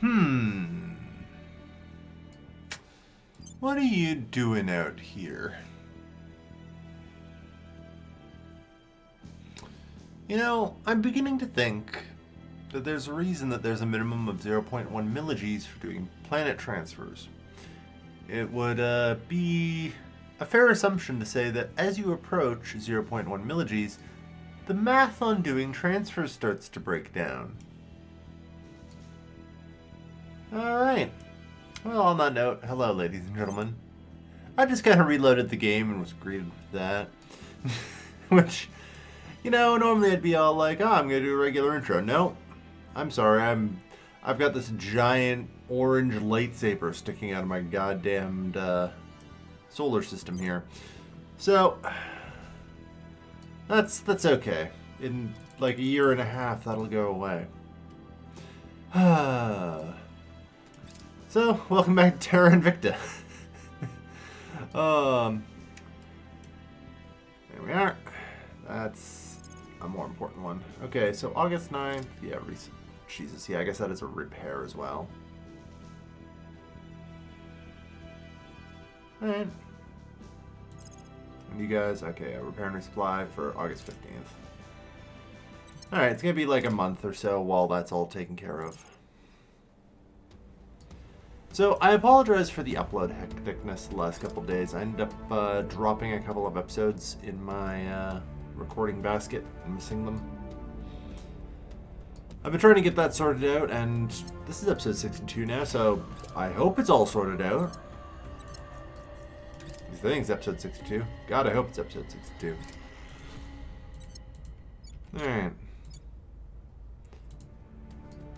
Hmm. What are you doing out here? You know, I'm beginning to think that there's a reason that there's a minimum of 0.1 millig's for doing planet transfers. It would be a fair assumption to say that as you approach 0.1 millig's, the math on doing transfers starts to break down. Alright. Well, on that note, hello, ladies and gentlemen. I just kind of reloaded the game and was greeted with that. Which, you know, normally I'd be all like, oh, I'm going to do a regular intro. No, I'm sorry. I've got this giant orange lightsaber sticking out of my goddamned solar system here. So, that's okay. In like a year and a half, that'll go away. So, welcome back to Terra Invicta. There we are. That's a more important one. Okay, so August 9th. Yeah, Jesus, yeah, I guess that is a repair as well. Alright. And you guys, okay, a repair and resupply for August 15th. Alright, it's gonna be like a month or so while that's all taken care of. So, I apologize for the upload hecticness the last couple of days. I ended up dropping a couple of episodes in my recording basket and missing them. I've been trying to get that sorted out, and this is episode 62 now, so I hope it's all sorted out. I think it's episode 62. God, I hope it's episode 62. Alright.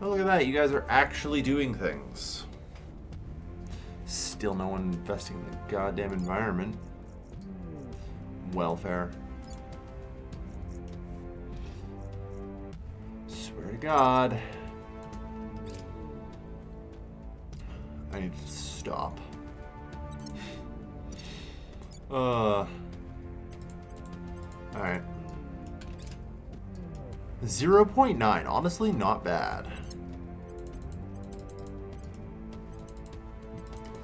Oh, look at that. You guys are actually doing things. Still no one investing in the goddamn environment. Welfare. Swear to God. I need to stop. Alright. 0.9. Honestly, not bad.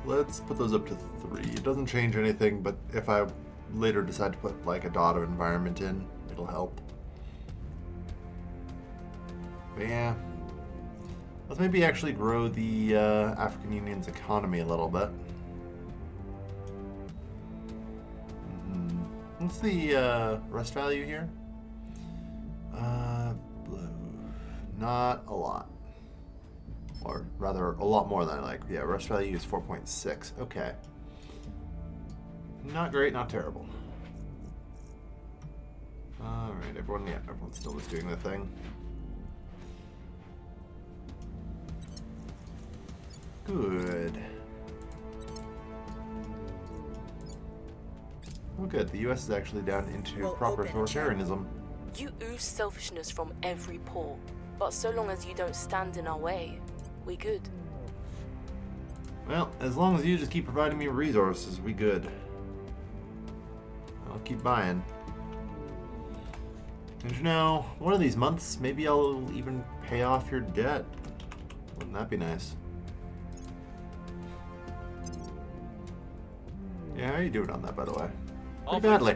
Let's put those up to 3. It doesn't change anything, but if I later decide to put like a dot of environment in, it'll help. But yeah. Let's maybe actually grow the African Union's economy a little bit. What's the rest value here? Not a lot. Or rather, a lot more than I like. Yeah, rest value is 4.6. Okay. Not great, not terrible. Alright, everyone's still just doing their thing. Good. Oh, good. The US is actually down into proper authoritarianism. You ooze selfishness from every pore, but so long as you don't stand in our way, we good. Well, as long as you just keep providing me resources, we good. I'll keep buying. And you know, one of these months, maybe I'll even pay off your debt. Wouldn't that be nice? Yeah, how are you doing on that, by the way? Pretty badly.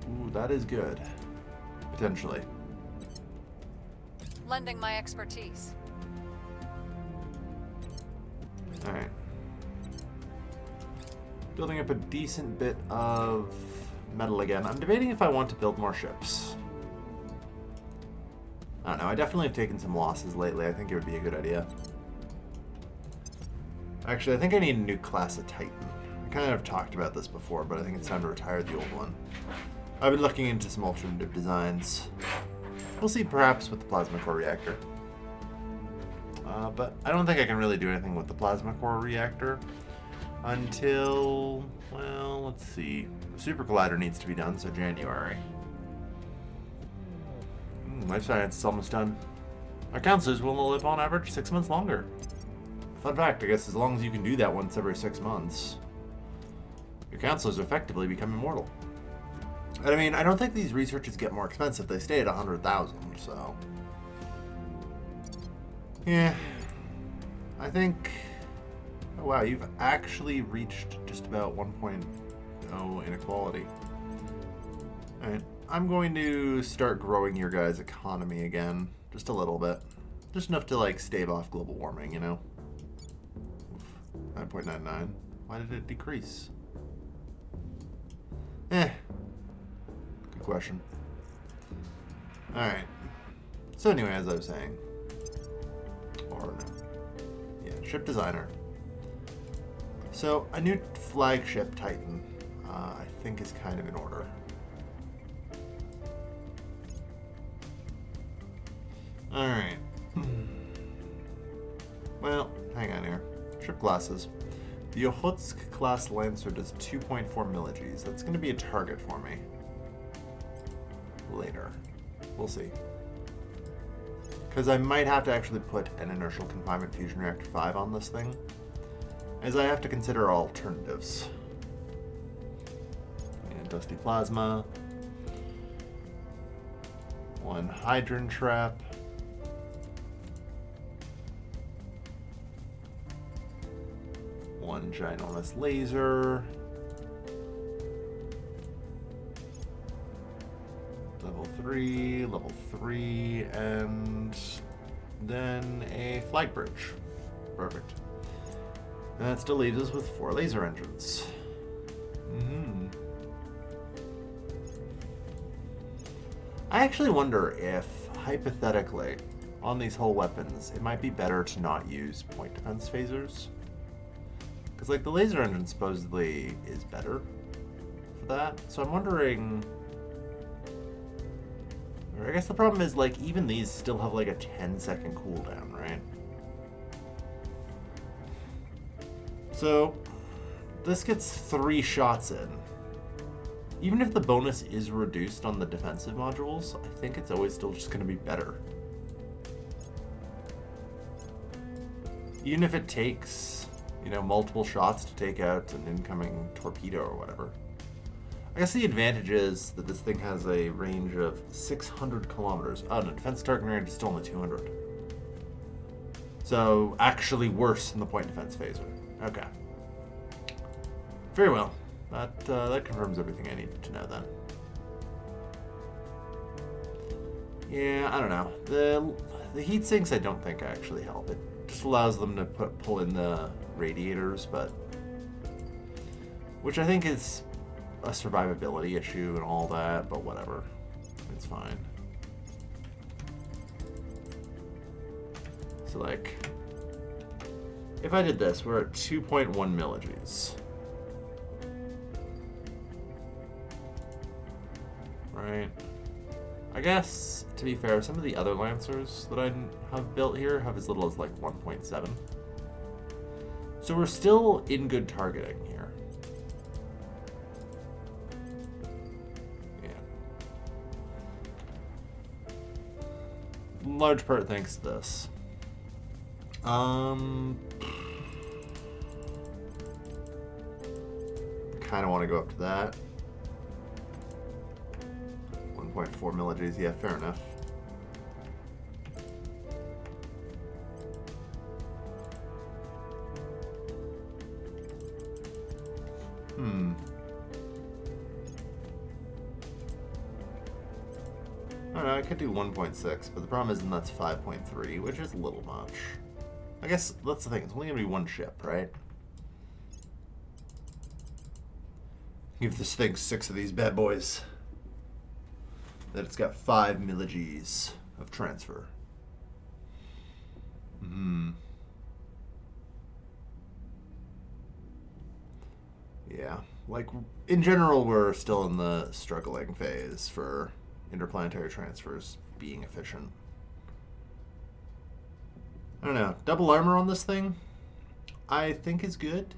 Ooh, that is good. Potentially. Lending my expertise. Alright. Building up a decent bit of metal again. I'm debating if I want to build more ships. I don't know, I definitely have taken some losses lately. I think it would be a good idea. Actually, I think I need a new class of Titan. I kind of talked about this before, but I think it's time to retire the old one. I've been looking into some alternative designs. We'll see perhaps with the plasma core reactor. But I don't think I can really do anything with the plasma core reactor until, well, let's see. The super collider needs to be done, so January. Life science is almost done. Our counselors will live on average 6 months longer. Fun fact, I guess as long as you can do that once every 6 months, your counselors effectively become immortal. And I mean, I don't think these researches get more expensive. They stay at 100,000, so... Yeah. I think... Oh wow, you've actually reached just about 1.0 inequality. Alright, I'm going to start growing your guys' economy again. Just a little bit. Just enough to, like, stave off global warming, you know? 9.99. Why did it decrease? Good question. Alright. So anyway, as I was saying... Or no. Yeah, ship designer. So, a new flagship Titan, I think is kind of in order. Alright. Well, hang on here. Ship classes. The Ohotsk class Lancer does 2.4 milligs. That's going to be a target for me. Later. We'll see. Because I might have to actually put an inertial confinement fusion reactor 5 on this thing, as I have to consider alternatives. And dusty plasma. One hydrogen trap. One ginormous laser. Level 3, and then a flag bridge. Perfect. And that still leaves us with 4 laser engines. I actually wonder if, hypothetically, on these hull weapons, it might be better to not use point defense phasers. Because, like, the laser engine supposedly is better for that. So I'm wondering... Or I guess the problem is, like, even these still have, like, a 10-second cooldown, right? So, this gets 3 shots in. Even if the bonus is reduced on the defensive modules, I think it's always still just going to be better. Even if it takes, you know, multiple shots to take out an incoming torpedo or whatever. I guess the advantage is that this thing has a range of 600 kilometers. Oh, no, defense target range is still only 200. So, actually worse than the point defense phaser. Okay. Very well. That confirms everything I needed to know then. Yeah, I don't know. The heat sinks I don't think actually help. It just allows them to pull in the radiators, but... Which I think is a survivability issue and all that, but whatever. It's fine. So, like... If I did this, we're at 2.1 milligs. Right. I guess, to be fair, some of the other Lancers that I have built here have as little as like 1.7. So we're still in good targeting here. Yeah. Large part thanks to this. Kind of want to go up to that. 1.4 milligs, yeah, fair enough. I don't know, I could do 1.6, but the problem is that's 5.3, which is a little much. I guess that's the thing, it's only going to be one ship, right? Give this thing 6 of these bad boys. That it's got 5 milligs of transfer. Yeah, like, in general, we're still in the struggling phase for interplanetary transfers being efficient. I don't know. Double armor on this thing, I think is good.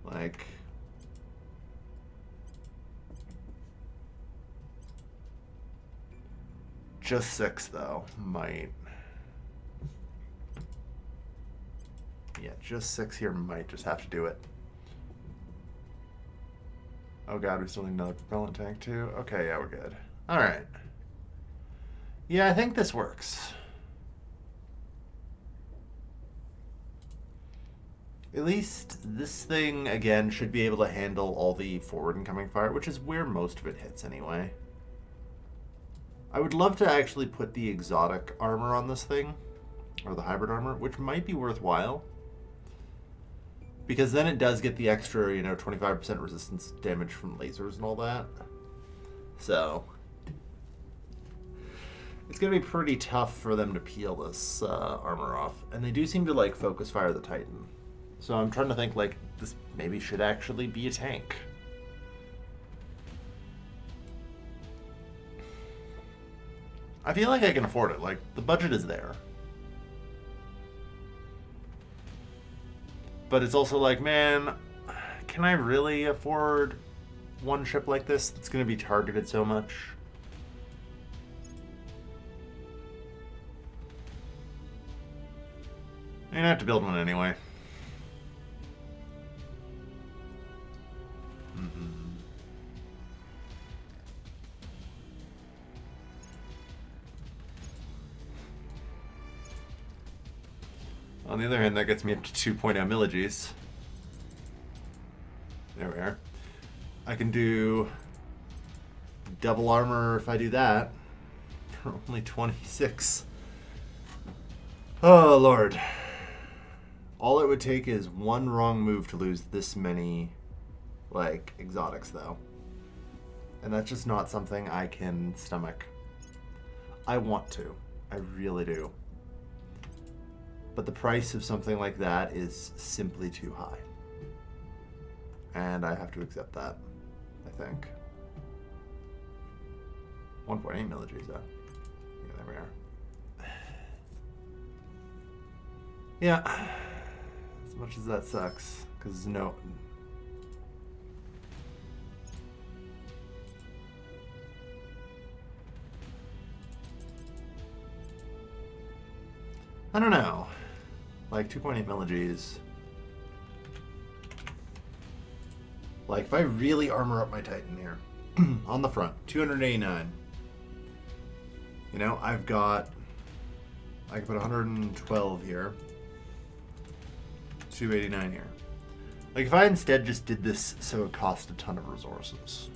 Like, just 6 though might. Yeah, just 6 here might just have to do it. Oh god, we still need another propellant tank too. Okay, yeah, we're good. Alright. Yeah, I think this works. At least this thing, again, should be able to handle all the forward and coming fire, which is where most of it hits anyway. I would love to actually put the exotic armor on this thing, or the hybrid armor, which might be worthwhile. Because then it does get the extra, 25% resistance damage from lasers and all that. So, it's going to be pretty tough for them to peel this armor off. And they do seem to, focus fire the Titan. So I'm trying to think, this maybe should actually be a tank. I feel like I can afford it. The budget is there. But it's also man, can I really afford one ship like this that's going to be targeted so much? I'm going to have to build one anyway. On the other hand, that gets me up to 2.0 milliges. There we are. I can do double armor if I do that for only 26. Oh, Lord. All it would take is one wrong move to lose this many, exotics, though. And that's just not something I can stomach. I want to. I really do. But the price of something like that is simply too high. And I have to accept that, I think. 1.8 milliges, though. Yeah, there we are. Yeah. As much as that sucks, because no... I don't know. 2.8 milliges. If I really armor up my Titan here, on the front, 289. I've got... I can put 112 here. 289 here. If I instead just did this so it cost a ton of resources.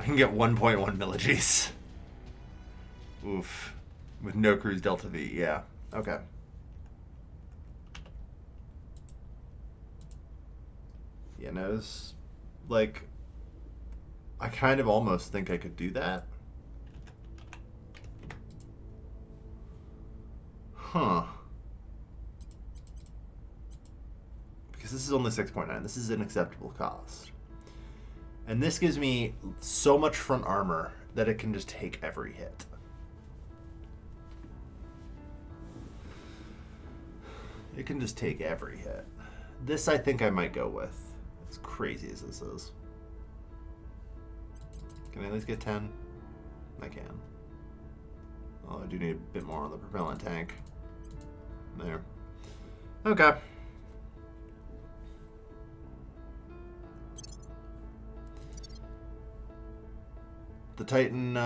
I can get 1.1 milliges. Oof. With no cruise delta V, yeah. Okay. Yeah, no, it's I kind of almost think I could do that. Huh. Because this is only 6.9. This is an acceptable cost. And this gives me so much front armor that it can just take every hit. It can just take every hit. This I think I might go with. As crazy as this is. Can I at least get 10? I can. Oh, I do need a bit more on the propellant tank. There. Okay. The Titan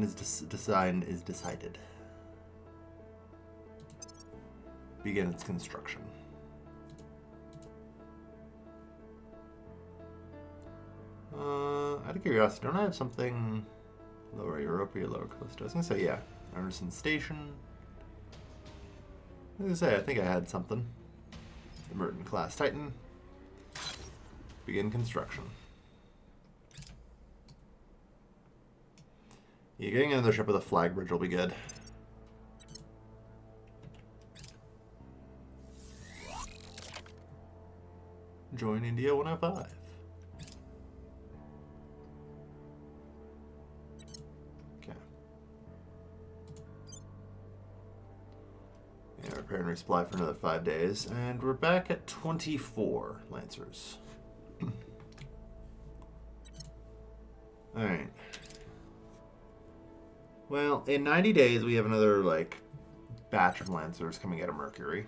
is decided. Begin its construction. Out of curiosity, don't I have something lower Europa or lower Callisto? I was gonna say, yeah. Anderson Station. I was gonna say, I think I had something. The Merton class Titan. Begin construction. Yeah, getting another ship with a flag bridge will be good. Join India 105. Okay. Yeah, repair and resupply for another 5 days. And we're back at 24 Lancers. Alright. Well, in 90 days we have another, batch of Lancers coming out of Mercury,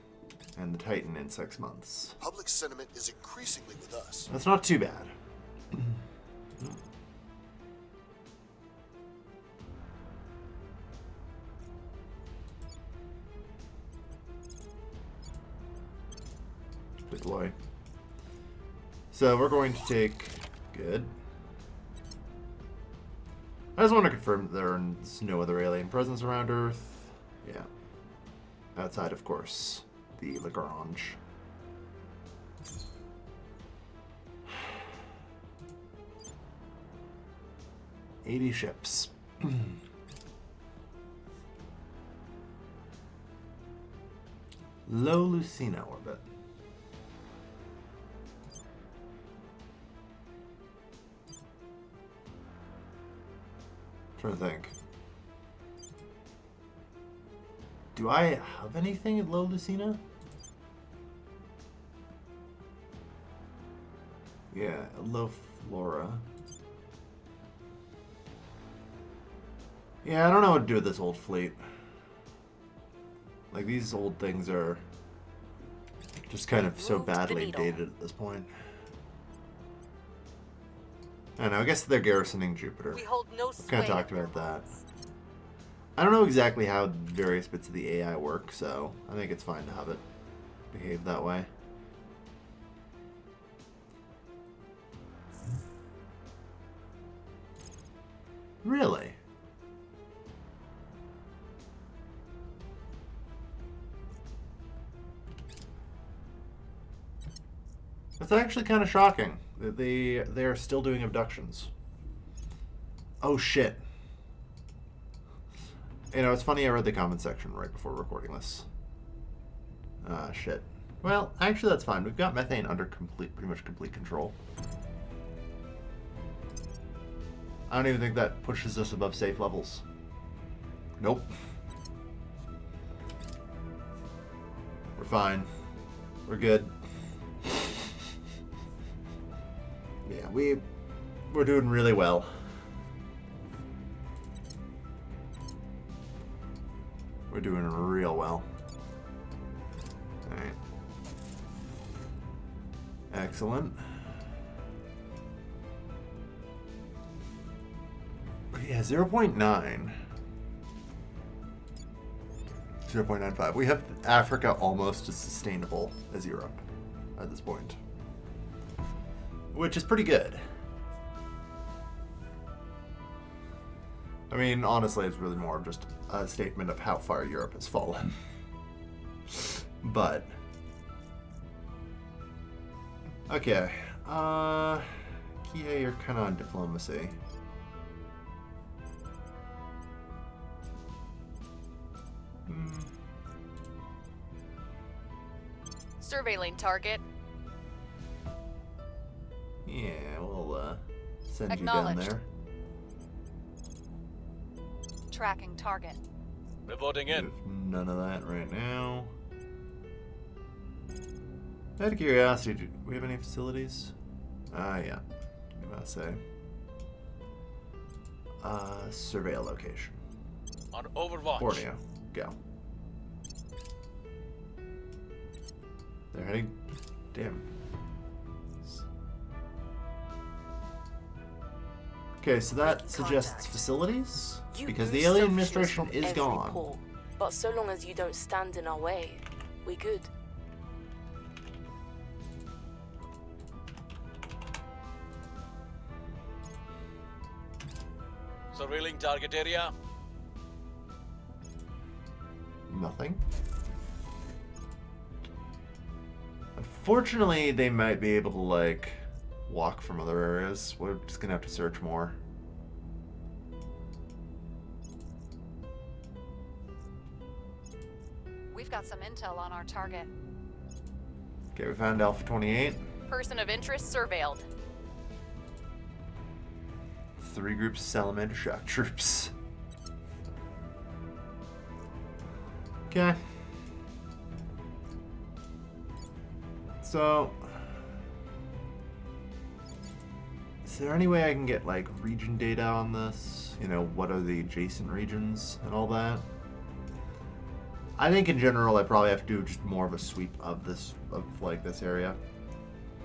and the Titan in 6 months. Public sentiment is increasingly with us. That's not too bad. Deploy. So we're going to take... Good. I just want to confirm that there's no other alien presence around Earth. Yeah. Outside, of course, the Lagrange. $80 ships. Low Lucina orbit. Trying to think. Do I have anything at Low Lucina? Yeah, Low Flora. Yeah, I don't know what to do with this old fleet. Like, these old things are just kind of so badly dated at this point. I don't know, I guess they're garrisoning Jupiter. We hold no We've kind of talked about that. I don't know exactly how various bits of the AI work, so I think it's fine to have it behave that way. Really? That's actually kind of shocking that they are still doing abductions. Oh shit. You know, it's funny, I read the comment section right before recording this. Ah, shit. Well, actually that's fine. We've got methane under pretty much complete control. I don't even think that pushes us above safe levels. Nope. We're fine. We're good. Yeah, we're doing really well. We're doing real well. Alright. Excellent. Yeah, 0.9. 0.95. We have Africa almost as sustainable as Europe at this point. Which is pretty good. I mean, honestly, it's really more of just a statement of how far Europe has fallen. But... Okay. Kia, you're kind of on diplomacy. Surveilling target. Yeah, we'll send you down Acknowledged. there. Tracking target. Reporting in. None of that right now. Out of curiosity, do we have any facilities? Yeah. I'm gonna say. Surveil location. On Overwatch. Borneo. Go. They're heading... Damn. Okay, so that suggests facilities? You Because the lose alien selfishness administration from is every gone. port, but so long as you don't stand in our way, we good. Surveilling target area. Nothing. Unfortunately, they might be able to, like, walk from other areas. We're just gonna have to search more. We've got some intel on our target. Okay, we found Alpha 28. Person of interest surveilled. 3 groups of salamander shock troops. Okay. So, is there any way I can get, like, region data on this? You know, what are the adjacent regions and all that? I think in general I probably have to do just more of a sweep of this area.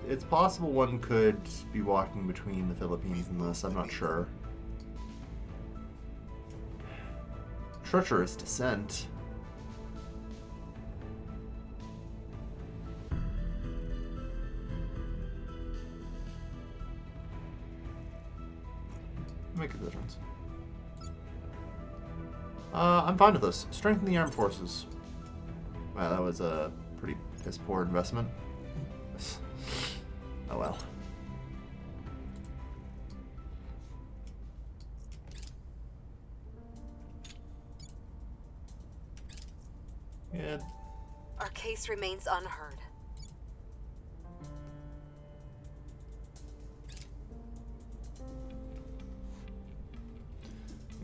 It's possible one could be walking between the Philippines and this, I'm not sure. Treacherous descent. Make a difference. I'm fine with this. Strengthen the armed forces. Wow, that was a pretty piss poor investment. Oh well. Yeah. Our case remains unheard.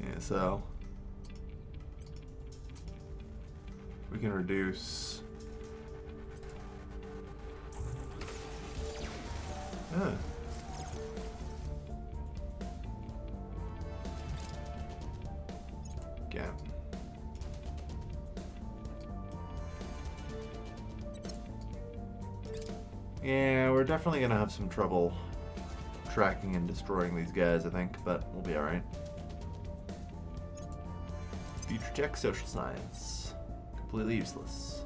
Yeah, so we can reduce. Huh. Again. Yeah, we're definitely gonna have some trouble tracking and destroying these guys, I think, but we'll be alright. Future tech, social science. Completely useless.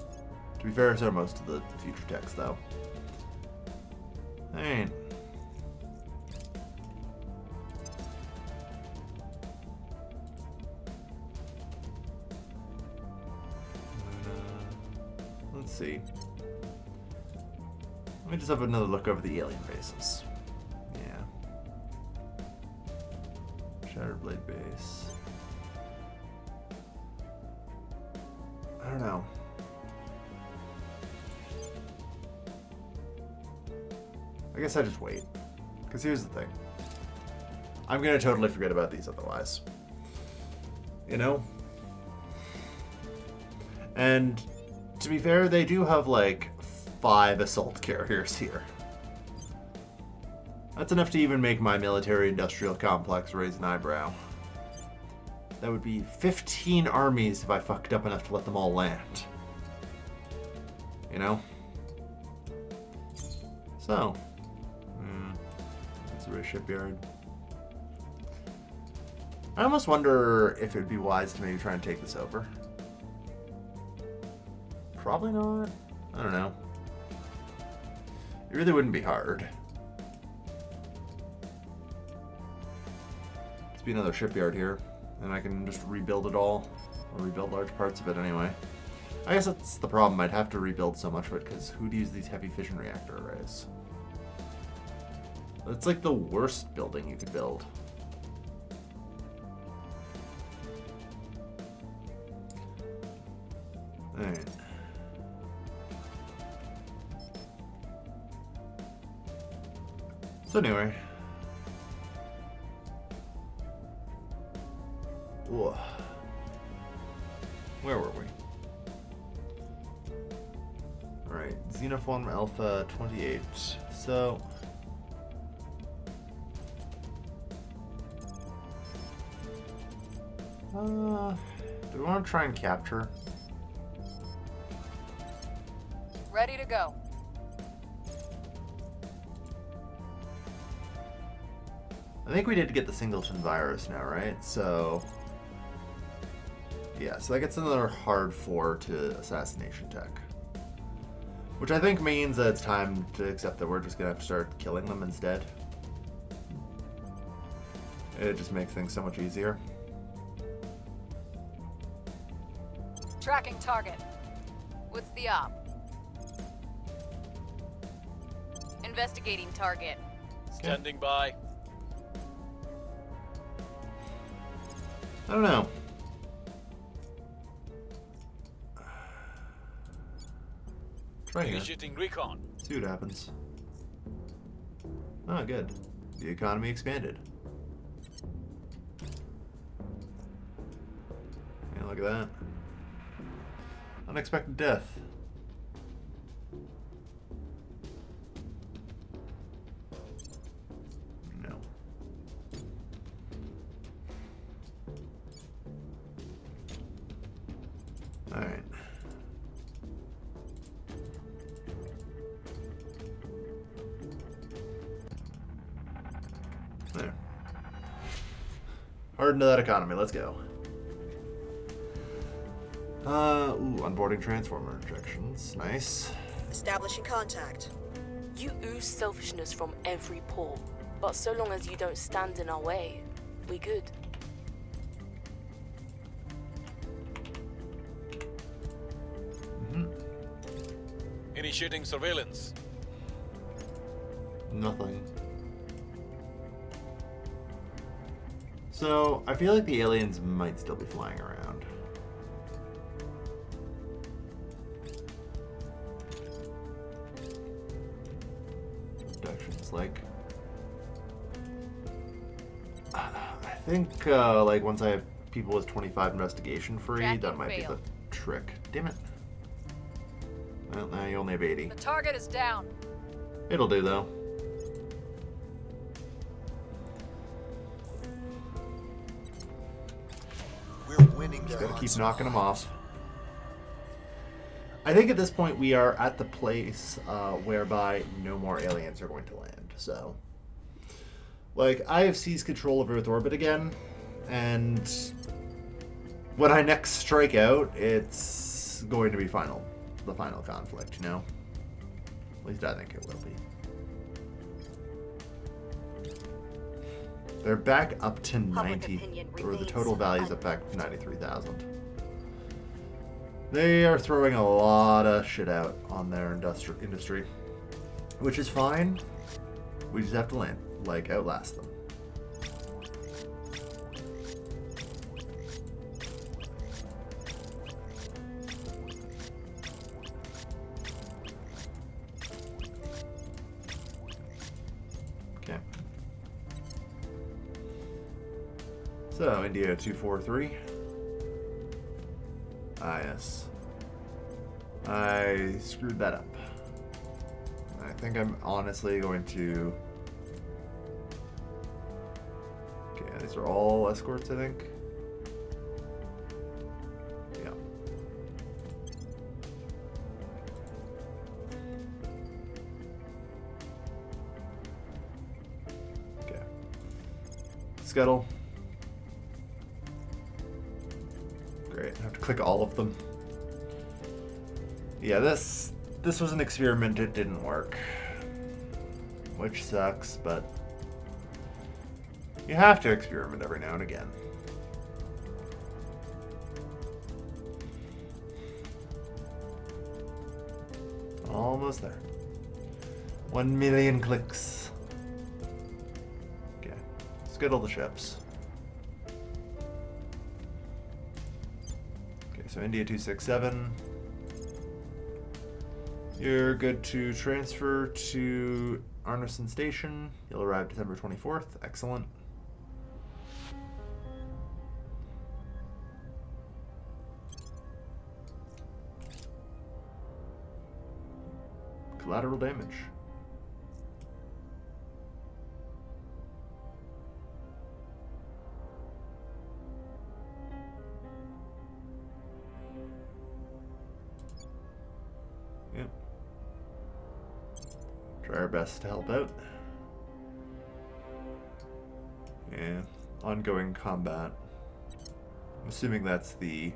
To be fair, so are most of the future techs, though. Alright. Let's see. Let me just have another look over the alien bases. Yeah. Shattered Blade base. I don't know. I guess I just wait. Because here's the thing. I'm going to totally forget about these otherwise. You know? And to be fair, they do have like 5 assault carriers here. That's enough to even make my military-industrial complex raise an eyebrow. That would be 15 armies if I fucked up enough to let them all land. You know? So. That's a real shipyard. I almost wonder if it would be wise to maybe try and take this over. Probably not. I don't know. It really wouldn't be hard. Just be another shipyard here, and I can just rebuild it all, or rebuild large parts of it anyway. I guess that's the problem. I'd have to rebuild so much of it, because who'd use these heavy fission reactor arrays? It's like the worst building you could build. Alright. So anyway. Whoa. Where were we? Alright, Xenoform Alpha 28. So do we want to try and capture? Ready to go. I think we did get the singleton virus now, right? So yeah, so that gets another hard 4 to assassination tech. Which I think means that it's time to accept that we're just gonna have to start killing them instead. It just makes things so much easier. Tracking target. What's the op? Investigating target. Standing by. I don't know. Try here. Initiating recon. See what happens. Oh, good. The economy expanded. Yeah, look at that. Unexpected death. No. Alright. Hard into that economy. Let's go. Onboarding transformer injections. Nice. Establishing contact. You ooze selfishness from every pore, but so long as you don't stand in our way, we good. Initiating surveillance. Nothing. So, I feel like the aliens might still be flying around. Abductions, like... I think, like, once I have people with 25 investigation free, that Tracking might failed. be the trick. Damn it. Well, now you only have 80. The target is down. It'll do, though. We're winning their Gotta hearts keep and knocking them minds. off. I think at this point we are at the place whereby no more aliens are going to land. So, like, I have seized control of Earth orbit again, and when I next strike out, it's going to be the final conflict, you know? At least I think it will be. They're back up to Public 90, opinion or the remains total value is up back to 93,000. They are throwing a lot of shit out on their industry, which is fine. We just have to land, like, outlast them. Okay. So, India 243. Ah, yes. I screwed that up. I think I'm honestly going to... Okay, these are all escorts, I think. Yeah. Okay. Scuttle. Great. I have to click all of them. Yeah, this was an experiment. It didn't work. Which sucks, but you have to experiment every now and again. Almost there. 1 million clicks. Okay. Scuttle the ships. Okay, so India 267. You're good to transfer to Arneson Station. You'll arrive December 24th. Excellent. Collateral damage. Yep. Try our best to help out. Yeah, ongoing combat. I'm assuming that's the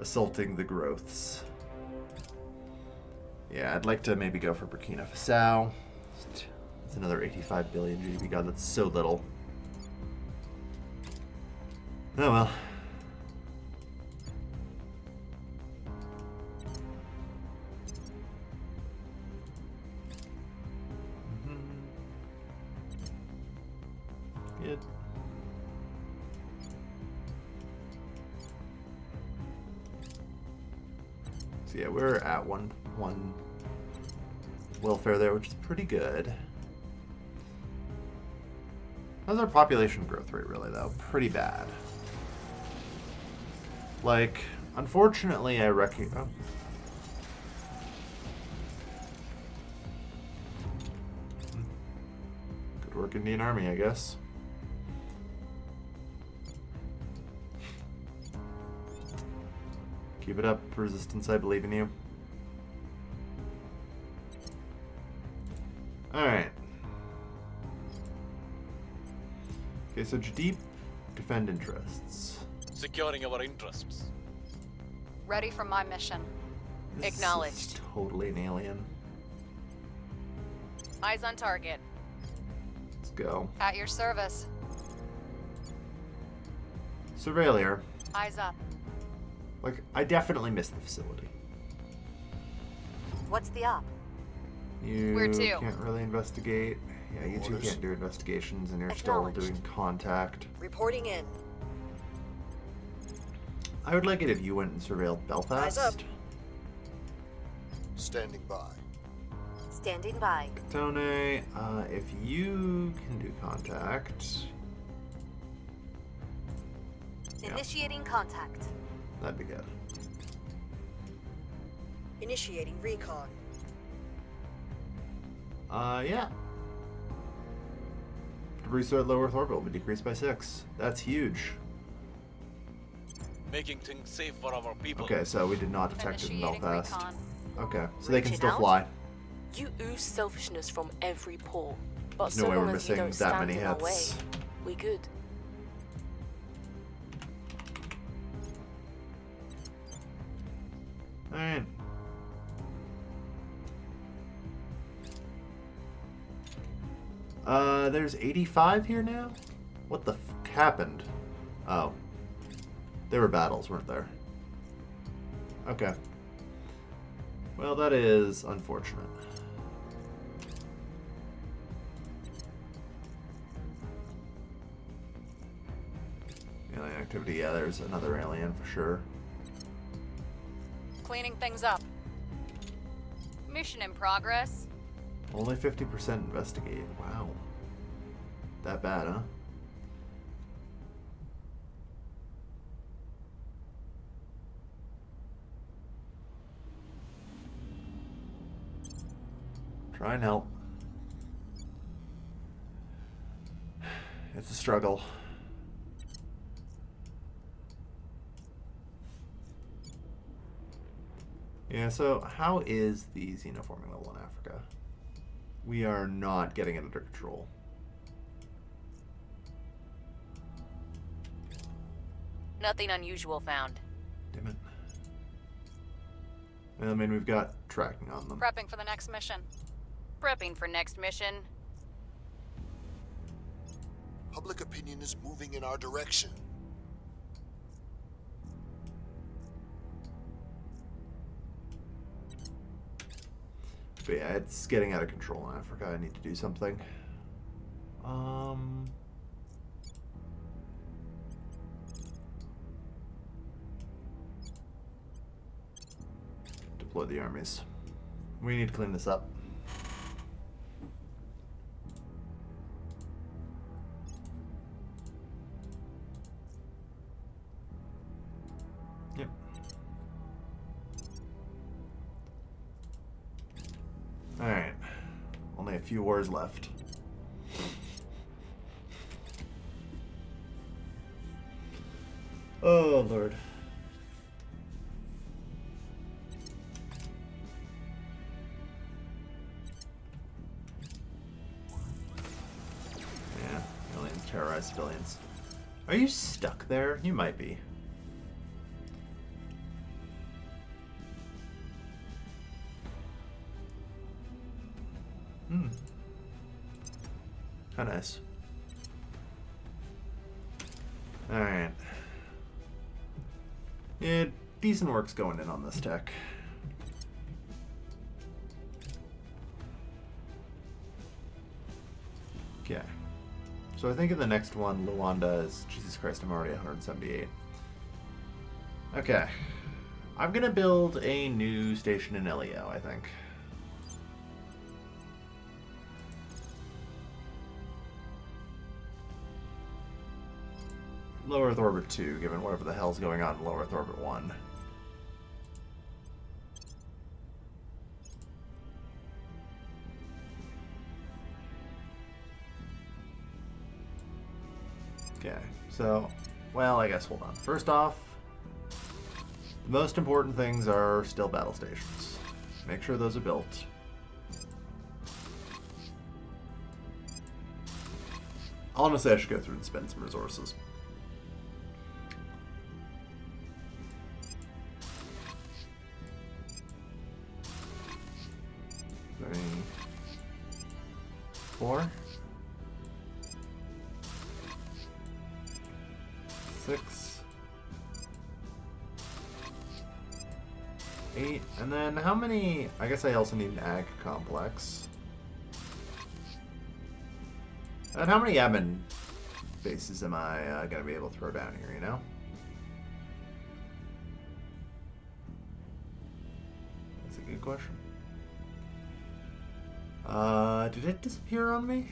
assaulting the growths. Yeah, I'd like to maybe go for Burkina Faso. It's another 85 billion GDP. God, that's so little. Oh well. Good. So yeah, we're at one welfare there, which is pretty good. How's our population growth rate really, though? Pretty bad. Like, unfortunately, I reckon... Oh. Good work, Indian Army, I guess. Keep it up, Resistance, I believe in you. Alright. Okay, so Jadip Defend interests. Securing our interests. Ready for my mission. This Acknowledged. is totally an alien. Eyes on target. Let's go. At your service. Surveillier. Eyes up. Like, I definitely missed the facility. What's the op? You Where to? can't really investigate. Yeah, you two Orders. can't do investigations, and you're still Acknowledged. doing contact. Reporting in. I would like it if you went and surveilled Belfast. Eyes up. Standing by. Standing by. Tone, if you can do contact, Yeah. Initiating contact. that'd be good. Initiating recon. Yeah. Debris at low Earth orbit will be decreased by 6. That's huge. Making things safe for our people. Okay, so we did not detect it in Initiating Belfast. recon. Okay, so they can Reaching still out? fly. You ooze selfishness from every pore. But There's so no way we're long as you missing don't that stand many in our way, hits. we good. Alright. There's 85 here now? What the f happened? Oh. There were battles, weren't there? Okay. Well, that is unfortunate. Alien activity, yeah, there's another alien for sure. Cleaning things up. Mission in progress. Only 50% investigate. Wow. That bad, huh? Try and help. It's a struggle. Yeah, so how is the xenoforming level in Africa? We are not getting it under control. Nothing unusual found. Damn it. I mean, we've got tracking on them. Prepping for the next mission. Prepping for next mission. Public opinion is moving in our direction. But yeah, it's getting out of control in Africa. I need to do something. Deploy the armies. We need to clean this up. Yep. Alright. Only a few wars left. Oh, Lord. Yeah, aliens terrorize civilians. Are you stuck there? You might be. Hmm. How nice. Alright. Yeah, decent work's going in on this tech. Okay. So I think in the next one, Luanda is... Jesus Christ, I'm already at 178. Okay. I'm gonna build a new station in LEO, I think. Low Earth Orbit 2, given whatever the hell's going on in Low Earth Orbit 1. Okay, so, well, I guess hold on. First off, the most important things are still battle stations. Make sure those are built. Honestly, I should go through and spend some resources. 4, 6, 8, and then how many? I guess I also need an ag complex. And how many admin bases am I gonna be able to throw down here? You know. That's a good question. Did it disappear on me?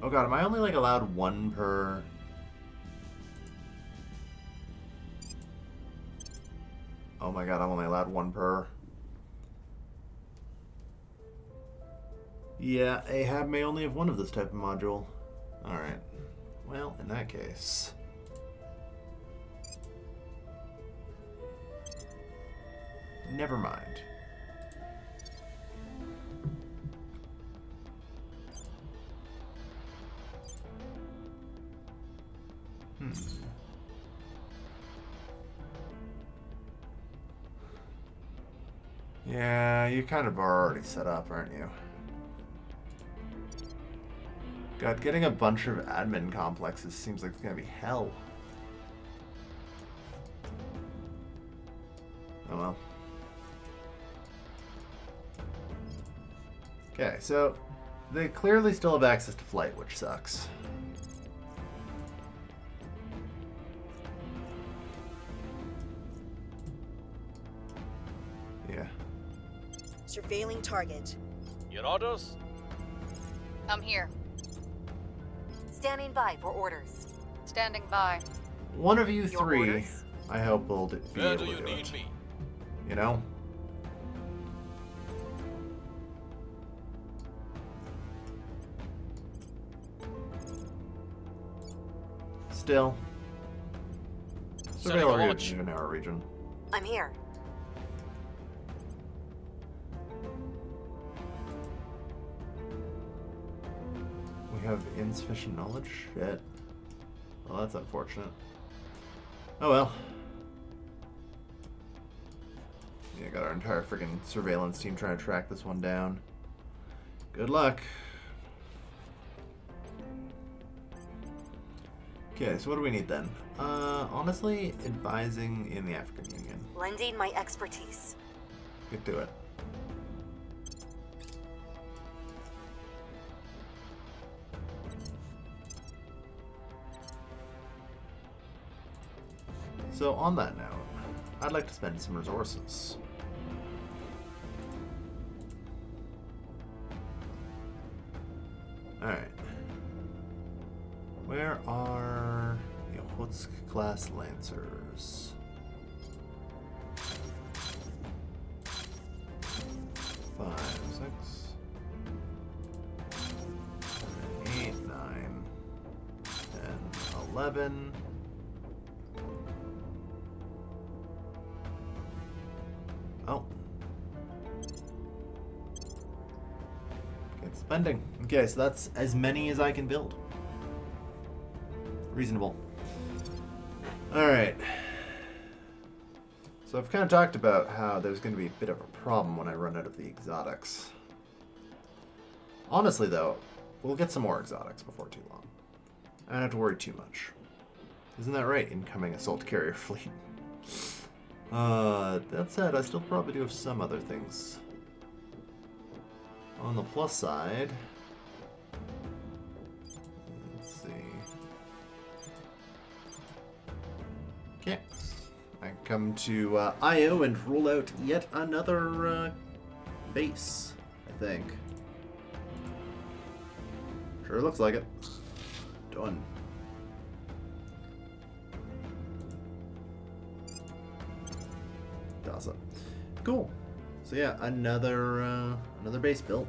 Oh god, am I only like allowed one per? Oh my god, I'm only allowed one per. Yeah, Ahab may only have one of this type of module. Alright. Well, in that case... never mind. Yeah, you kind of are already set up, aren't you? God, getting a bunch of admin complexes seems like it's gonna be hell. Oh well. Okay, so they clearly still have access to flight, which sucks. Yeah. Surveilling target. Your orders? I'm here. Standing by for orders. Standing by. One of you Your three, orders? I hope, will be Where able do to you do need it. me? You know? Still. Setting a Surveil watch. in our region. I'm here. We have insufficient knowledge? Shit. Well, that's unfortunate. Oh well. Yeah, got our entire friggin' surveillance team trying to track this one down. Good luck. Okay, so what do we need then? Honestly, advising in the African Union. Lending my expertise. Get to it. So on that note, I'd like to spend some resources. Alright. Where are the Okhotsk class Lancers? 5, 6, 7, 8, 9, 10, 11. Oh. Good spending. Okay, so that's as many as I can build. Reasonable. Alright. So I've kind of talked about how there's going to be a bit of a problem when I run out of the exotics. Honestly, though, we'll get some more exotics before too long. I don't have to worry too much. Isn't that right, incoming assault carrier fleet? That said, I still probably do have some other things. On the plus side, let's see. Okay, I can come to IO and roll out yet another base, I think. Sure looks like it. Done. Awesome. Cool. So yeah, another base built.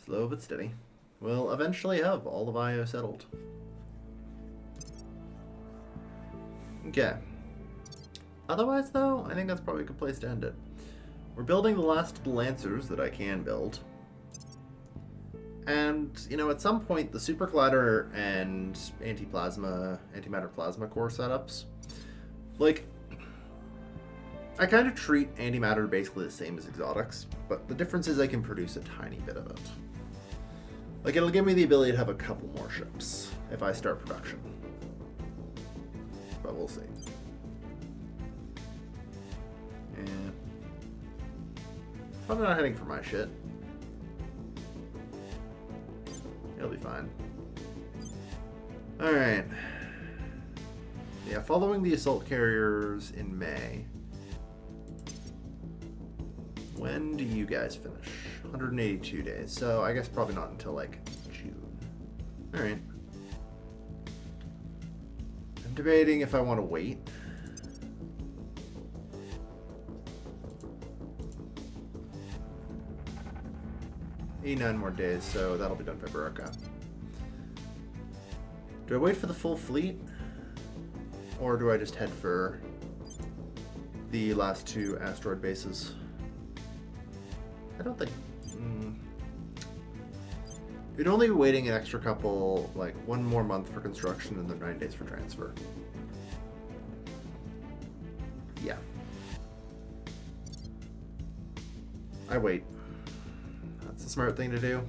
Slow but steady. We'll eventually have all of IO settled. Okay. Otherwise, though, I think that's probably a good place to end it. We're building the last of the Lancers that I can build. And, you know, at some point, the Super Collider and antimatter plasma core setups, like, I kind of treat antimatter basically the same as exotics, but the difference is I can produce a tiny bit of it. Like, it'll give me the ability to have a couple more ships if I start production. But we'll see. Yeah. Probably not heading for my shit. It'll be fine. Alright. Yeah, following the assault carriers in May. When do you guys finish? 182 days, so I guess probably not until like June. Alright. I'm debating if I want to wait. 89 more days, so that'll be done February. Okay. Do I wait for the full fleet? Or do I just head for the last 2 asteroid bases? I don't think... We'd only be waiting an extra couple, like 1 more month for construction and then 9 days for transfer. Yeah. I wait. That's the smart thing to do.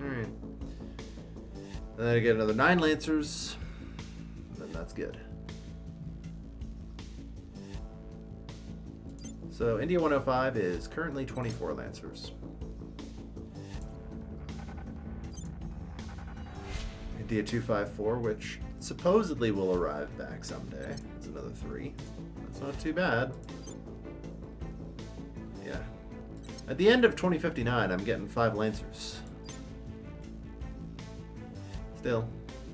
Alright. And then I get another 9 Lancers. And then that's good. So India 105 is currently 24 Lancers. India 254, which supposedly will arrive back someday, is another 3. That's not too bad. Yeah. At the end of 2059, I'm getting 5 Lancers. Still,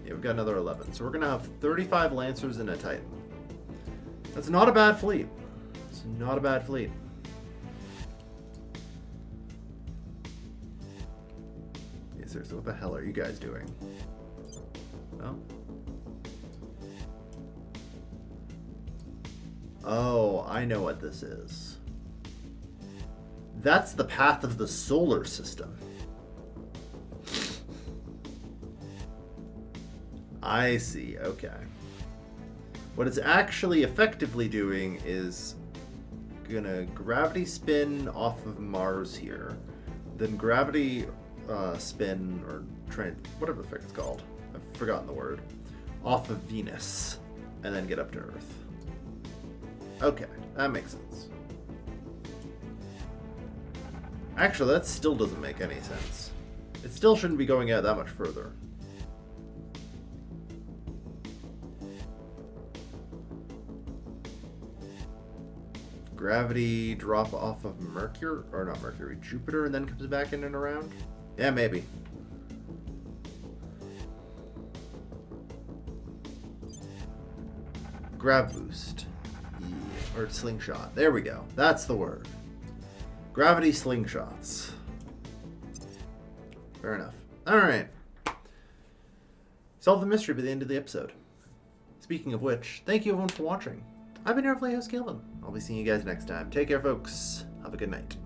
yeah, we've got another 11. So we're going to have 35 Lancers and a Titan. That's not a bad fleet. It's not a bad fleet. Yeah, seriously, what the hell are you guys doing? No? Oh, I know what this is. That's the path of the solar system. I see, okay. What it's actually effectively doing is gonna gravity spin off of Mars here, then gravity spin, or whatever the frick it's called, I've forgotten the word, off of Venus, and then get up to Earth. Okay, that makes sense. Actually, that still doesn't make any sense. It still shouldn't be going out that much further. Gravity drop off of Mercury, or not Mercury, Jupiter, and then comes back in and around? Yeah, maybe. Grav boost. Yeah, or slingshot. There we go. That's the word. Gravity slingshots. Fair enough. Alright. Solve the mystery by the end of the episode. Speaking of which, thank you everyone for watching. I've been your playhost, Calvin. I'll be seeing you guys next time. Take care, folks. Have a good night.